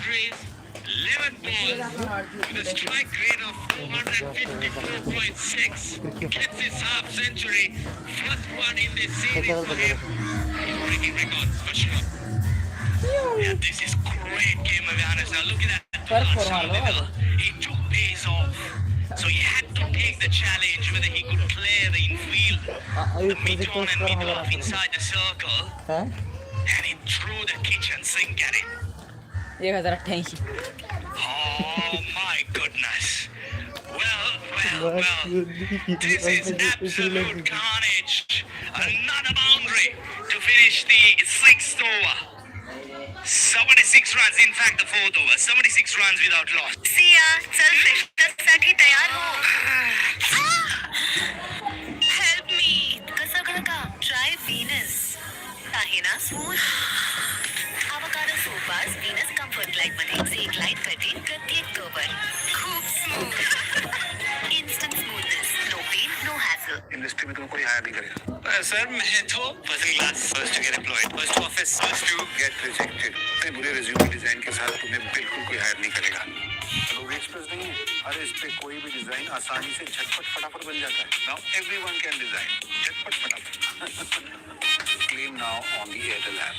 boundaries, 11 balls, with a strike rate of 454.6. Gets his half century, first one in this series for him. He's breaking records for sure. Yeah, this is great game awareness. Now look at that. He took pace off. So he had to take the challenge whether he could clear the infield, the mid-on and mid-off inside the circle, and he threw the kitchen sink at it. Oh my goodness. Well. This is absolute carnage. Another boundary to finish the sixth over. 76 runs, in fact the fourth over. 76 runs without loss. See ya. चल फिटनेससाठी तयार हो. Help me. कसं काम? Try Venus. आहे ना smooth. Avocado sopas Venus Comfort Light मध्ये एक light करते प्रत्येक कवर. खूप smooth. Instant smoothness. No pain, no hassle. Industry में तुमको कोई हायर नहीं करेगा. Sir, मैं तो first class, first to get employed, first to office, first to get rejected. इतने बुरे रिज्यूमे डिजाइन के साथ तुम्हें बिल्कुल कोई हायर नहीं करेगा. लोग एक्सप्रेस नहीं है. अरे इस पे कोई भी डिजाइन आसानी से झटपट फटाफट बन जाता है. Now everyone can design. झटपट फटाफट. Claim now on the Airtel app.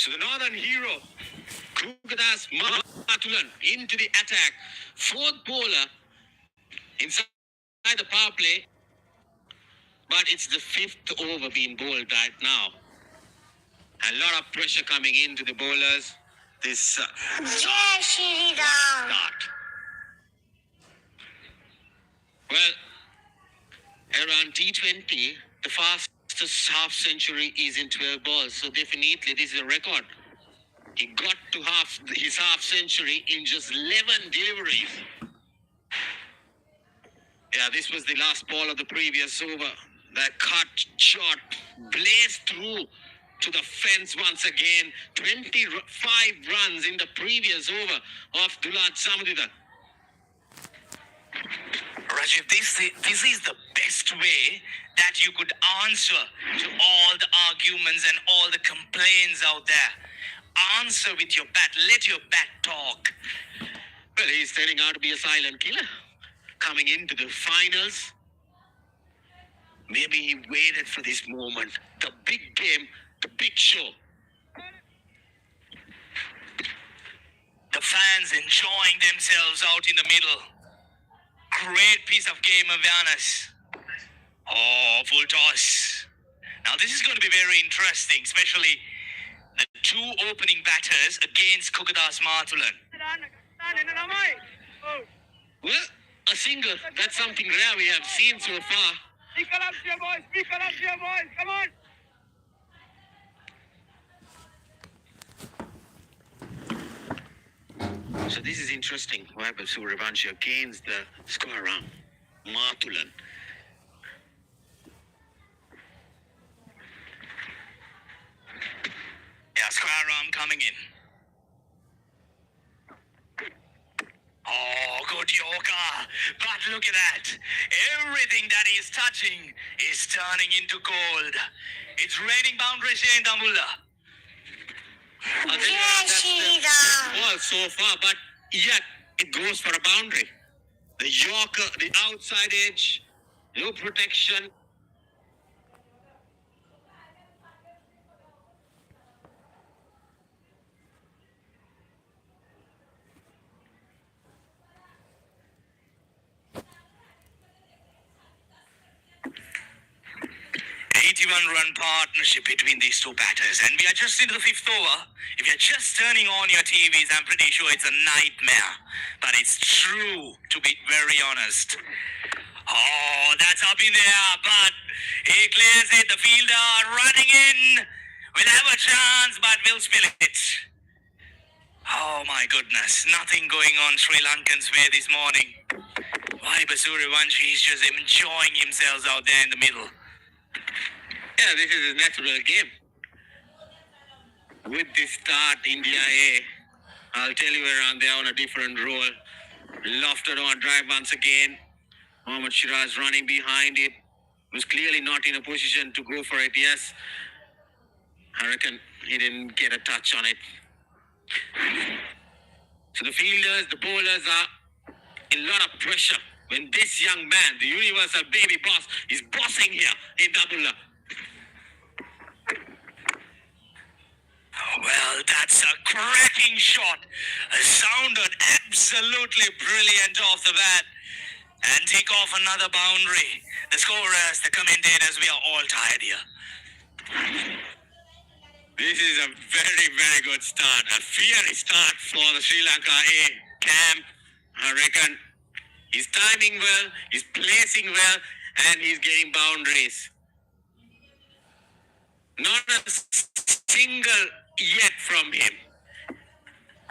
So the Northern hero, Krugadas Matulan, into the attack. Fourth bowler inside the power play. But it's the fifth over being bowled right now. A lot of pressure coming into the bowlers. This start. Well, around T20, the fastest half century is in 12 balls. So definitely this is a record. He got to his half century in just 11 deliveries. Yeah, this was the last ball of the previous over. That cut shot blazed through to the fence once again. 25 runs in the previous over of Dulad Samudita. Rajiv, this is the best way that you could answer to all the arguments and all the complaints out there. Answer with your bat. Let your bat talk. Well, he's turning out to be a silent killer. Coming into the finals. Maybe he waited for this moment. The big game, the big show. The fans enjoying themselves out in the middle. Great piece of game awareness. Oh, full toss. Now this is going to be very interesting, especially the two opening batters against Kukadas Martulan. Well, a single. That's something rare we have seen so far. Speak up here, boys. Speak up here, boys. Come on. So this is interesting. Vaibhav Sooryavanshi against the square arm, Martulan. Yeah, square arm coming in. Oh, good yoga. But look at that. Everything that he's touching is turning into gold. It's raining boundaries here in Dambulla. That's the ball so far, but yet it goes for a boundary. The Yorker, the outside edge, no protection. Run partnership between these two batters, and we are just into the fifth over. If you're just turning on your TVs, I'm pretty sure it's a nightmare, but it's true, to be very honest. Oh, that's up in the air, but he clears it. The fielder running in will have a chance, but will spill it. Oh my goodness, nothing going on Sri Lankan's way this morning. Vaibhav Sooryavanshi is just enjoying himself out there in the middle. Yeah, this is a natural game. With this start, India A, I'll tell you around there on a different role. Lofted on drive once again. Mohammad Shiraz running behind it. Was clearly not in a position to go for it. Yes, I reckon he didn't get a touch on it. So the fielders, the bowlers are in a lot of pressure when this young man, the universal baby boss, is bossing here in Dabullah. Well, that's a cracking shot. Sounded absolutely brilliant off the bat. And take off another boundary. The scorers, the commentators, we are all tired here. This is a very, very good start. A fiery start for the Sri Lanka A camp. I reckon he's timing well, he's placing well, and he's getting boundaries. Not a single yet from him.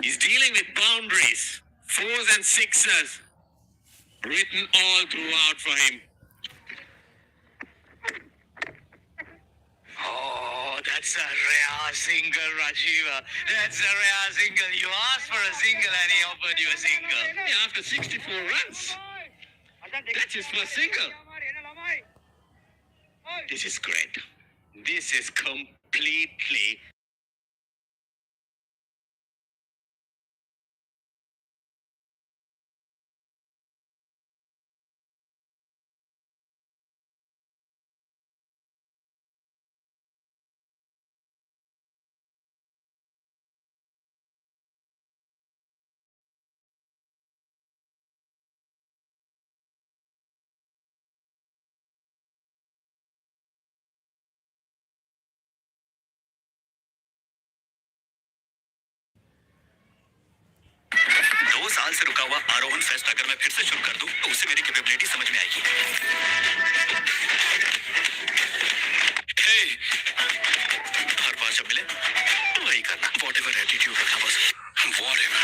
He's dealing with boundaries, fours and sixes, written all throughout for him. Oh, that's a rare single, Rajiva. That's a rare single. You asked for a single and he offered you a single. Yeah, after 64 runs, that's his first single. This is great. This is completely दो साल से रुका हुआ आरोहण fest अगर मैं फिर से शुरू कर दूं तो उससे मेरी कैपेबिलिटी समझ में आएगी। Hey, हर बार जब मिले तो वही करना। Whatever attitude रखना बस। Whatever.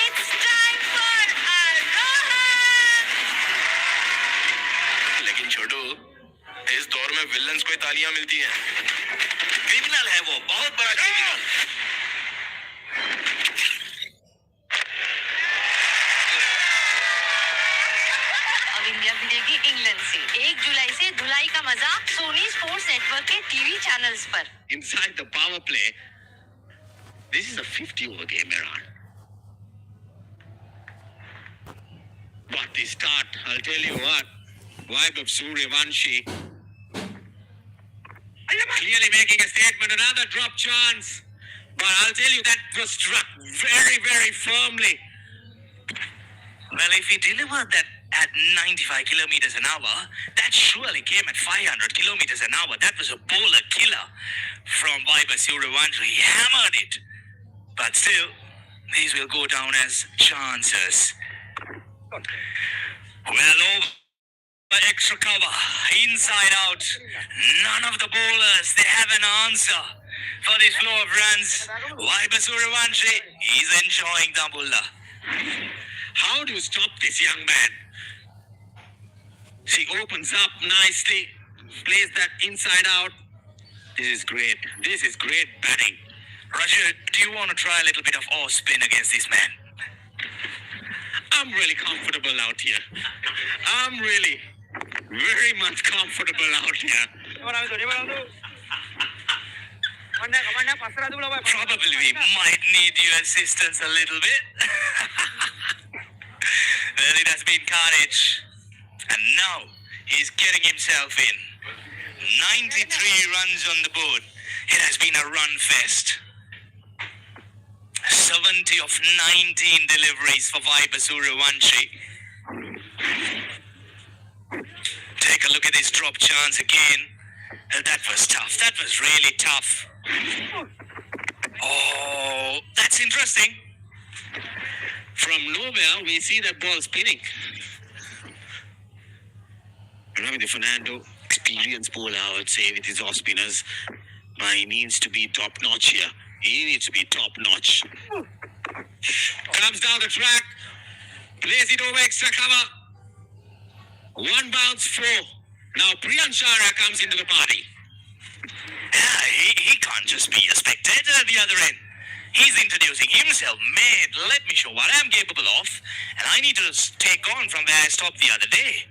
It's time for Arohan! लेकिन छोटू, इस दौर में विलन्स को तालियां मिलती हैं। क्रिमिनल है वो, बहुत बड़ा क्रिमिनल। अब इंडिया भिड़ेगी इंग्लैंड से 1 जुलाई से धुलाई का मजा सोनी स्पोर्ट्स नेटवर्क के टीवी चैनल्स पर। inside the power play. This is a 50-over game, Iran. But the start, I'll tell you what, Vaibhav Sooryavanshi clearly making a statement, another drop chance. But I'll tell you that was struck very, very firmly. Well, if he delivered that at 95 kilometers an hour, that surely came at 500 kilometers an hour. That was a bowler killer from Vaibhav Sooryavanshi. He hammered it. But still, these will go down as chances. Well, over extra cover, inside out. None of the bowlers, they have an answer for this flow of runs. Vaibhav Sooryavanshi, he's enjoying the bowler. How do you stop this young man? She opens up nicely, plays that inside out. This is great. This is great batting. Roger, do you want to try a little bit of off spin against this man? I'm really comfortable out here. I'm really very much comfortable out here. Probably we might need your assistance a little bit. Well, it has been carnage. And now he's getting himself in. 93 runs on the board. It has been a run fest. 70 of 19 deliveries for Vaibhav Sooryavanshi. Take a look at this drop chance again. That was tough. That was really tough. Oh, that's interesting. From nowhere, we see that ball spinning. Ravi Fernando, experienced bowler, I would say, with his off spinners. He needs to be top notch here. He needs to be top notch. Comes down the track, plays it over extra cover. One bounce, 4. Now Priyan Shara comes into the party. just be a spectator at the other end. He's introducing himself. Mate, let me show what I'm capable of. And I need to take on from where I stopped the other day.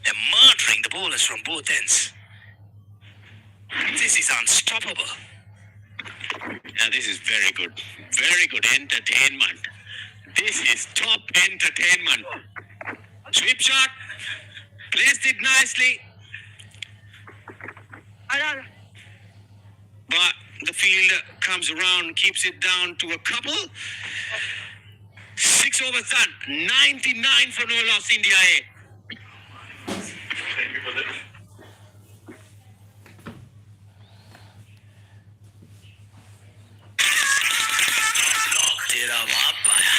They're murdering the bowlers from both ends. This is unstoppable. Yeah, this is very good. Very good entertainment. This is top entertainment. Sweep shot. Placed it nicely. But the field comes around, keeps it down to a couple. 6 overs done. 99 for no loss, India A. तेरा बाप आया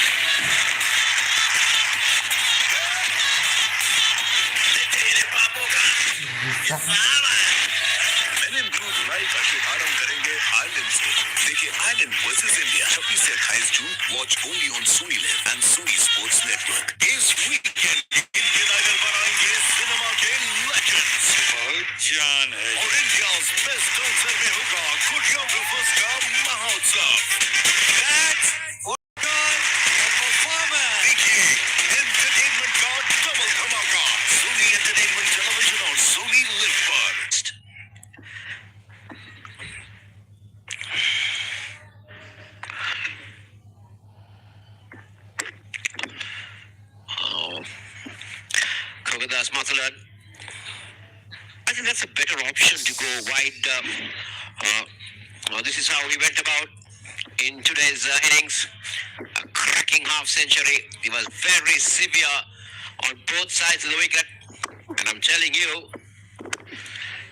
तेरे पापों का हिसाब है Men in Blue जुलाई का शुभारंभ करेंगे आयरलैंड से। देखिए आयरलैंड वर्सेस इंडिया 26 से 28 जून। Watch only on Sony LIV and Sony Sports Network. इस वीकेंड इंडियन आइडल बनाएंगे सिनेमा के लेजेंड्स। बहुत जान है और इंडिया's बेस्ट डांसर में होगा कोरियोग्राफर्स का महोत्सव। That's performance। देखिए एंटरटेनमेंट का डबल धमाका सोनी एंटरटेनमेंट टेलीविजन और सोनी लिव पर। Kogadas Mathalan. I think that's a better option to go wide. This is how he went about in today's innings. A cracking half century. He was very severe on both sides of the wicket. And I'm telling you,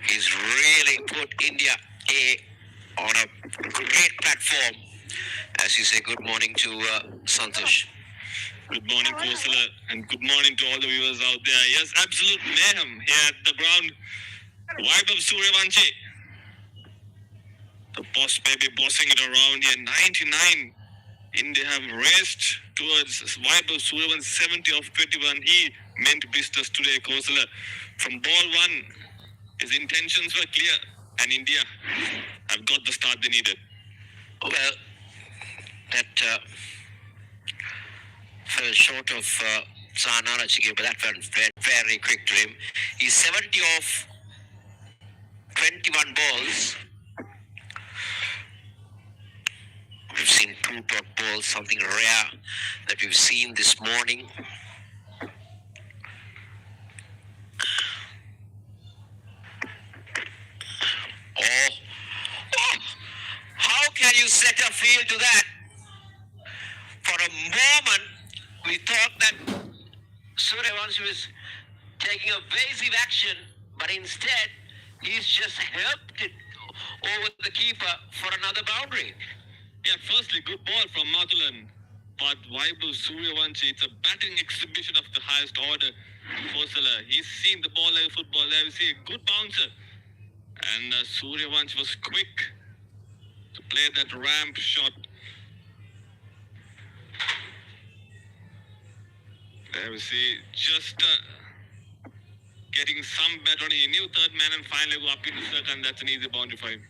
he's really put India A on a great platform. As you say, good morning to Santosh. Good morning, Kosala, and good morning to all the viewers out there. Yes, absolute mayhem here at the ground. Vaibhav Sooryavanshi. The boss baby bossing it around here. 99. India have raced towards Vaibhav Sooryavanshi 70 of 21. He meant business today, Kosala. From ball one, his intentions were clear, and India have got the start they needed. Well, that fell short of Sahanara Chigi, but that went very, very quick to him. He's 70 off 21 balls. We've seen 2 dot balls, something rare that we've seen this morning. Oh, how can you set a field to that? For a moment, we thought that Sooryavanshi was taking evasive action, but instead, he's just helped it over the keeper for another boundary. Yeah, firstly, good ball from Mathulan. But Vaibhav Sooryavanshi, it's a batting exhibition of the highest order. Kosala, he's seen the ball like a football. There we see a good bouncer. And Sooryavanshi was quick to play that ramp shot. There we see just getting some bet on. He knew third man and finally go up into circle, and that's an easy boundary for him.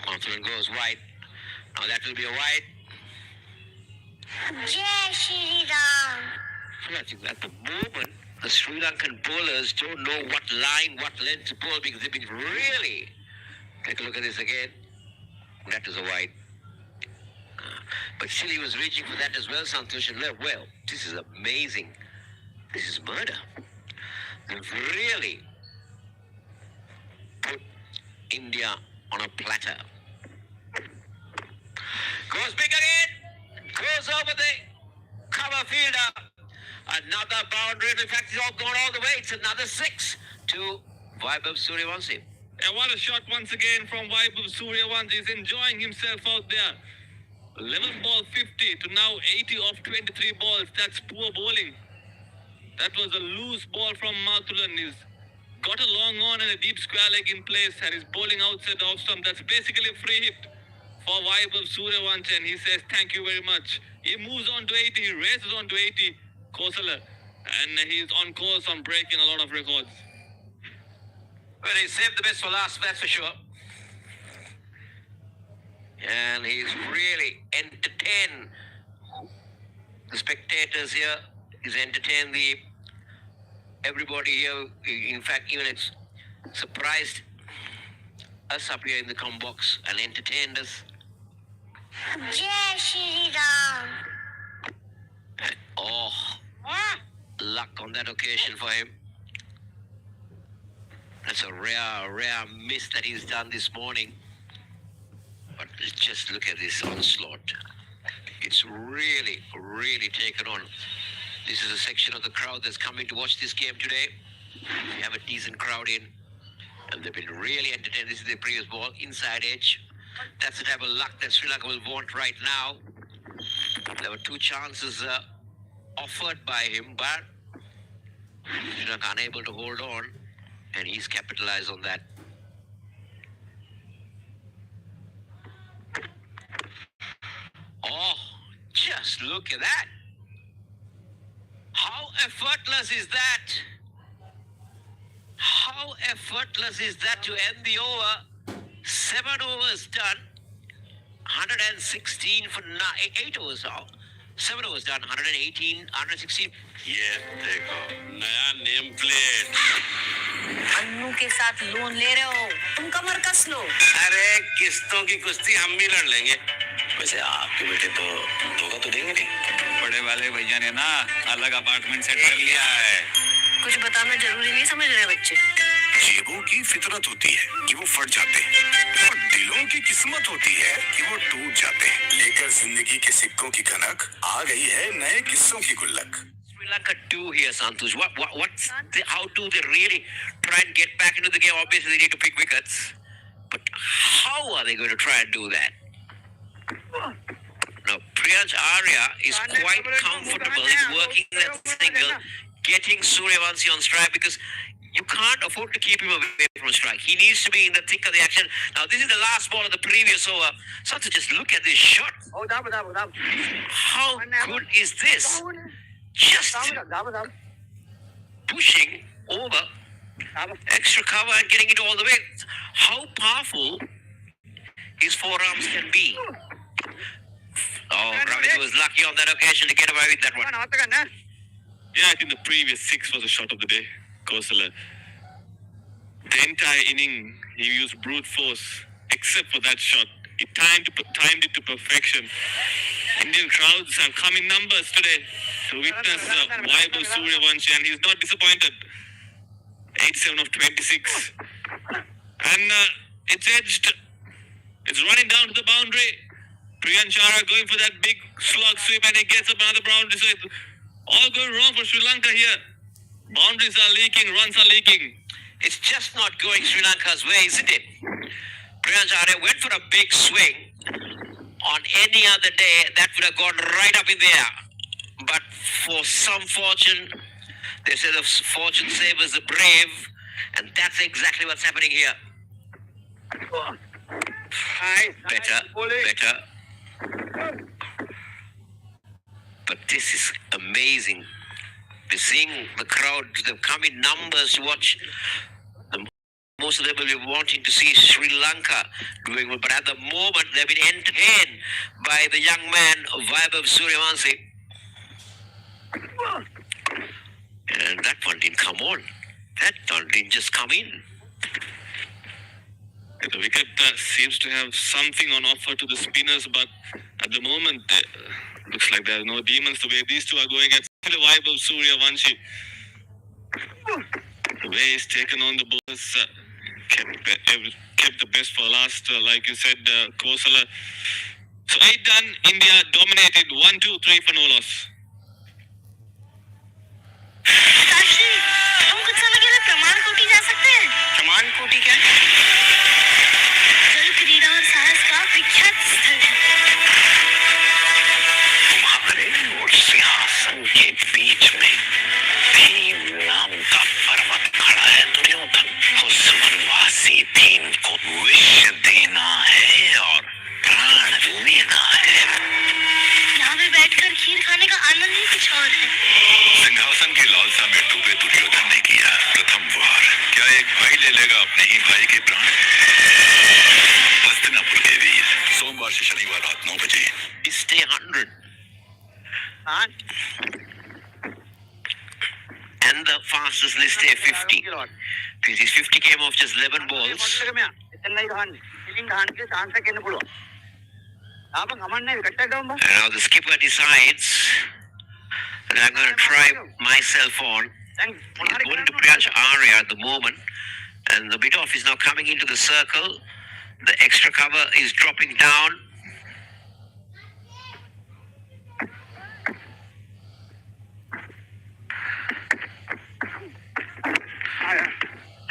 Mathulan goes wide. Now that will be a wide. Jai Shri Ram. I think at the moment, the Sri Lankan bowlers don't know what line, what length to bowl because they've been really. Take a look at this again. That is a wide. But still he was reaching for that as well, Santosh, and left. Well, this is amazing. This is murder. They've really put India on a platter. Goes big again. Goes over the cover fielder. Another boundary. In fact, it's all gone all the way. It's another 6 to Vaibhav Sooryavanshi. And what a shot once again from Vaibhav Sooryavanshi. He's enjoying himself out there. 11 ball 50 to now 80 off 23 balls. That's poor bowling. That was a loose ball from Mathulan. He's got a long on and a deep square leg in place and he's bowling outside off stump. That's basically a free hit for Vaibhav Sooryavanshi, and he says thank you very much. He moves on to 80, he races on to 80, Kosala, and he's on course on breaking a lot of records. Well, he saved the best for last, that's for sure. And he's really entertained the spectators here. He's entertained everybody here. In fact, even it's surprised us up here in the com box and entertained us. Jai Shri Ram. Oh, luck on that occasion for him. That's a rare miss that he's done this morning. But just look at this onslaught. It's really, really taken on. This is a section of the crowd that's coming to watch this game today. We have a decent crowd in, and they've been really entertained. This is the previous ball, inside edge. That's the type of luck that Sri Lanka will want right now. There were two chances offered by him, but Sri Lanka unable to hold on, and he's capitalized on that. Oh, just look at that. How effortless is that? How effortless is that to end the over? 7 overs done. 116 for 8 overs now. 7 overs done. 118, 116. ये देखो नया name plate. Annu के साथ loan ले रहे हो, तुम कमर कस लो। अरे किस्तों की कुश्ती हम भी लड़ लेंगे। वैसे आपके बेटे तो धोखा तो देंगे नहीं। बड़े वाले भैया ने ना अलग अपार्टमेंट सेट कर लिया है। कुछ बताना जरूरी नहीं समझ रहे बच्चे। जेबों की फितरत होती है कि वो फट जाते हैं और दिलों की किस्मत होती है कि वो टूट जाते हैं। लेकर जिंदगी के सिक्कों की कनक आ गई है नए किस्सों की गुल्लक। Sri Lanka do here, Santosh. How do they really try and get back into the game? Obviously, they need to pick wickets. But how are they going to try and do that? Now, Priyansh Arya is quite comfortable in working that single, getting Sooryavanshi on strike because you can't afford to keep him away from strike. He needs to be in the thick of the action. Now, this is the last ball of the previous over. Santosh, just look at this shot. How good is this? Just pushing over extra cover and getting it all the way. How powerful his forearms can be. Oh, Ravi was lucky on that occasion to get away with that one. Yeah, I think the previous 6 was a shot of the day. Kosala. The entire inning, he used brute force, except for that shot. He timed it to perfection. Indian crowds have come in numbers today to witness Vaibhav Sooryavanshi, and he's not disappointed. 87 of 26. And it's edged. It's running down to the boundary. Priyansh Arya going for that big slog sweep, and he gets up another boundary. So it's all going wrong for Sri Lanka here. Boundaries are leaking, runs are leaking. It's just not going Sri Lanka's way, isn't it? Priyansh Arya went for a big swing. On any other day, that would have gone right up in the air. But for some fortune, they say the fortune savors the brave, and that's exactly what's happening here. Better. But this is amazing. We're seeing the crowd, they've come in numbers to watch. Most of them will be wanting to see Sri Lanka doing well, but at the moment they've been entertained by the young man Vaibhav Sooryavanshi. And that one didn't come on. That one didn't just come in. The wicket seems to have something on offer to the spinners, but at the moment, looks like there are no demons the way these two are going at the Vaibhav Sooryavanshi. The way he's taken on the bowlers, kept the best for last, like you said, Kosala. So 8 done, India dominated 1, 2, 3 for no loss. साक्षी, हम कुछ समय के लिए प्रमाण कोटि जा सकते हैं। प्रमाण कोटि क्या? जल क्रीड़ा और साहस का विख्यात स्थल है। तुम्हारे और सिंहासन के बीच में भीम नाम का पर्वत खड़ा है दुर्योधन। उस वनवासी भीम को विष देना है और प्राण लेना है। यहाँ पे बैठकर खीर खाने का आनंद ही कुछ और है। सिंहासन की लालसा में डूबे दुर्योधन ने किया प्रथम वार। क्या एक भाई ले लेगा अपने ही भाई के प्राण। हस्तिनापुर के वीर, सोमवार से शनिवार रात 9 बजे। Stay 100. And the fastest list day 50. Because his 50 came off just 11 balls. And now the skipper decides that I'm going to try myself on. He's going to Priyansh Arya at the moment. And the bit off is now coming into the circle. The extra cover is dropping down.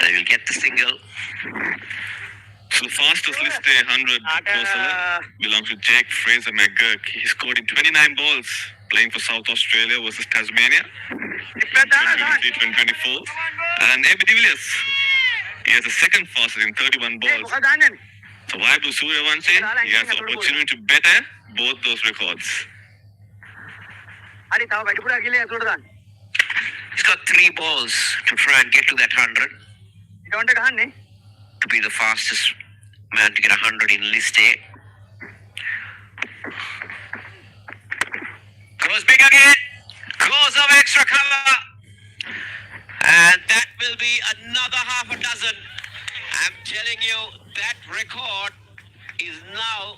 And he will get the single. So the fastest list day 100 belongs to Jake Fraser McGurk. He scored in 29 balls playing for South Australia versus Tasmania. 2024. And Abby de Villiers, he has the second fastest in 31 balls. So Vaibhav Sooryavanshi, he has the opportunity to better both those records. He's got 3 balls to try and get to that 100. To be the fastest man to get 100 in list A. Goes big again. Goes of extra cover. And that will be another half a dozen. I'm telling you, that record is now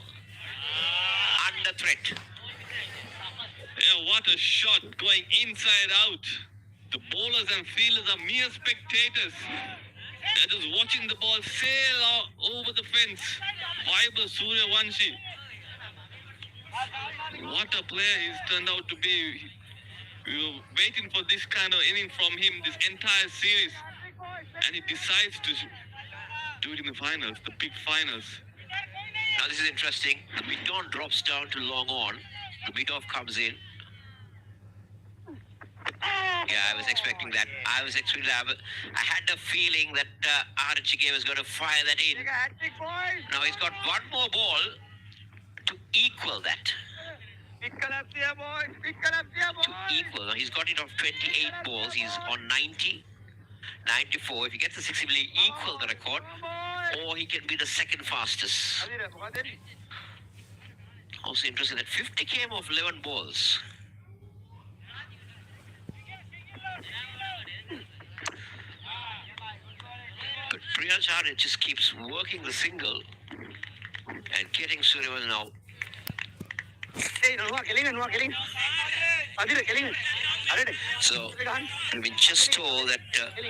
under threat. Yeah, what a shot going inside out. The bowlers and fielders are mere spectators. They're just watching the ball sail over the fence. Vaibhav Sooryavanshi. What a player he's turned out to be. We were waiting for this kind of inning from him this entire series. And he decides to do it in the finals, the big finals. Now this is interesting. The mid-on drops down to long on. The mid-off comes in. Yeah, I was expecting that. I had a feeling that Archie was going to fire that in. Now he's got one more ball to equal that. To equal. Now he's got it off 28 balls. He's on 90, 94. If he gets the 60, will equal the record, or he can be the second fastest. Also interesting that 50 came off 11 balls. But Priyansh Arya just keeps working the single and getting Sooryavanshi now. So, we've been just told that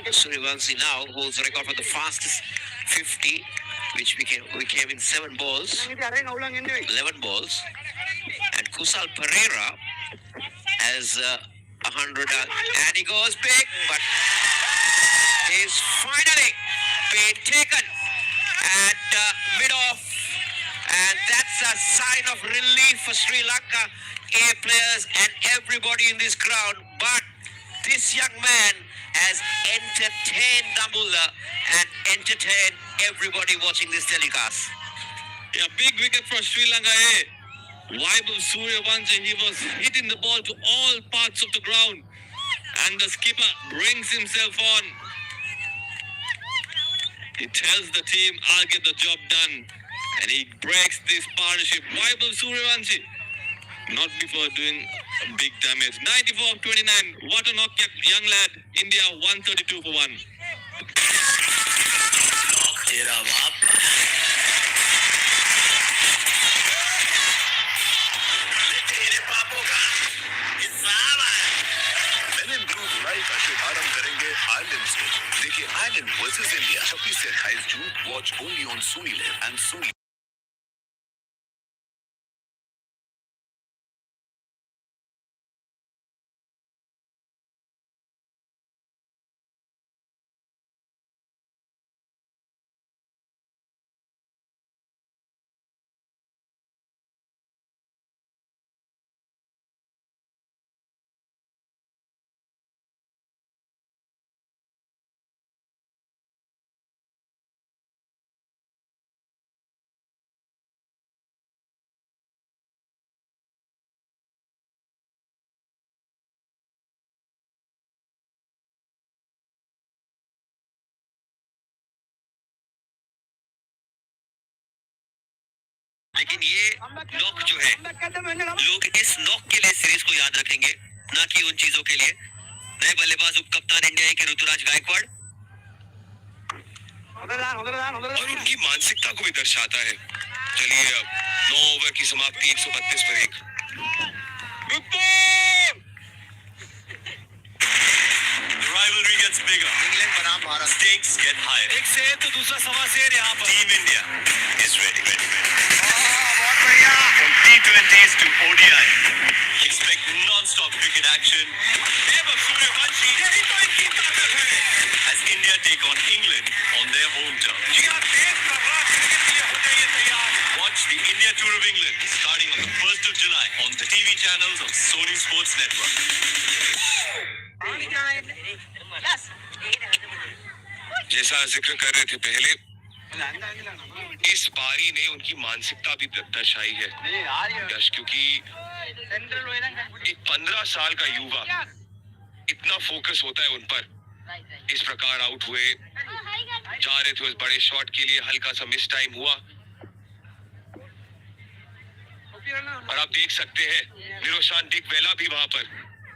Sooryavanshi now holds the record for the fastest 50, which we came in 7 balls, 11 balls, and Kusal Pereira has 100, and he goes big, but he's finally been taken at mid-off, and that's a sign of relief for Sri Lanka A players and everybody in this crowd. But this young man has entertained Dambulla and entertained everybody watching this telecast. Yeah, big wicket for Sri Lanka. Vaibhav Sooryavanshi, he was hitting the ball to all parts of the ground. And the skipper brings himself on. He tells the team, I'll get the job done. And he breaks this partnership. Vaibhav Sooryavanshi, not before doing big damage. 94 of 29. What a knock, young lad. India 132 for 1. का शुभारंभ करेंगे Ireland से। देखिए Ireland versus India 26 से 28 जून। Watch only on Sony LIV and Sony. लेकिन ये knock जो है, लोग इस नॉक के लिए सीरीज को याद रखेंगे, ना कि उन चीजों के लिए। नए बल्लेबाज उप कप्तान इंडिया के ऋतुराज गायकवाड़, और उनकी मानसिकता को भी दर्शाता है। चलिए अब 9 ओवर की समाप्ति 132 पर 1। The rivalry gets bigger. England बनाम भारत Stakes get higher. एक शेर तो दूसरा सवा शेर यहाँ पर. Team India is ready. बहुत बढ़िया From T20s to ODI, expect non-stop cricket action. Vaibhav Sooryavanshi, as India take on England on their home turf. Watch the India Tour of England starting on the 1st of July on the TV channels of Sony Sports Network. जैसा जिक्र कर रहे थे पहले, इस पारी ने उनकी मानसिकता भी दर्शाई है यश, क्योंकि एक 15 साल का युवा इतना फोकस होता है उन पर। इस प्रकार आउट हुए, जा रहे थे उस बड़े शॉट के लिए, हल्का सा मिस टाइम हुआ, और आप देख सकते हैं निरोशान वेला भी वहां पर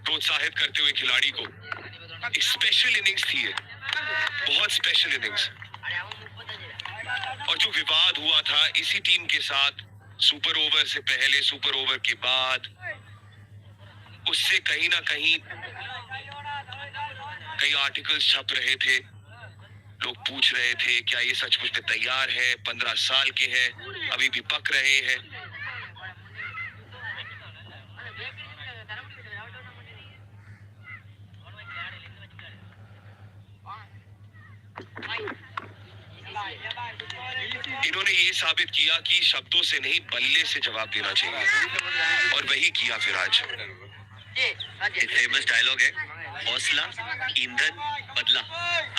प्रोत्साहित करते हुए खिलाड़ी को। एक स्पेशल इनिंग्स थी ये, बहुत स्पेशल इनिंग्स। और जो विवाद हुआ था इसी टीम के साथ सुपर ओवर से पहले, सुपर ओवर के बाद, उससे कहीं ना कहीं कई आर्टिकल्स छप रहे थे। लोग पूछ रहे थे क्या ये सचमुच में तैयार है, 15 साल के हैं, अभी भी पक रहे हैं। इन्होंने ये साबित किया कि शब्दों से नहीं बल्ले से जवाब देना चाहिए, और वही किया फिर आज। एक फेमस डायलॉग है, हौसला, ईंधन, बदला।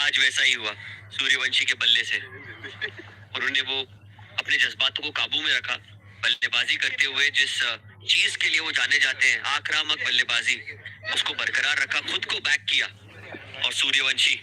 आज वैसा ही हुआ सूर्यवंशी के बल्ले से। और उन्होंने वो अपने जज्बातों को काबू में रखा, बल्लेबाजी करते हुए जिस चीज के लिए वो जाने जाते हैं, आक्रामक बल्लेबाजी, उसको बरकरार रखा, खुद को बैक किया। और सूर्यवंशी